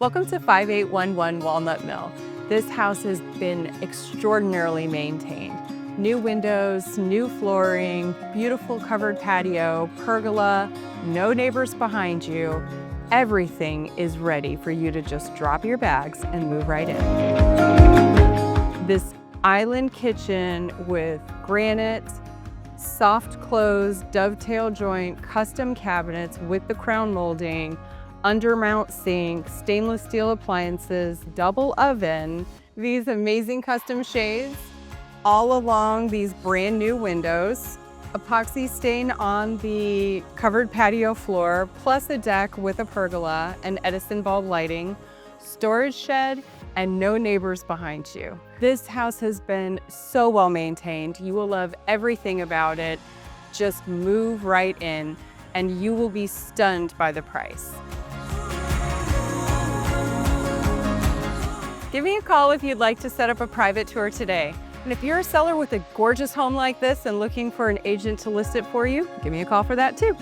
Welcome to 5811 Walnut Mill. This house has been extraordinarily maintained. New windows, new flooring, beautiful covered patio, pergola, no neighbors behind you. Everything is ready for you to just drop your bags and move right in. This island kitchen with granite, soft close, dovetail joint, custom cabinets with the crown molding, undermount sink, stainless steel appliances, double oven, these amazing custom shades all along these brand new windows, epoxy stain on the covered patio floor, plus a deck with a pergola and Edison bulb lighting, storage shed, and no neighbors behind you. This house has been so well maintained. You will love everything about it. Just move right in and you will be stunned by the price. Give me a call if you'd like to set up a private tour today. And if you're a seller with a gorgeous home like this and looking for an agent to list it for you, give me a call for that too.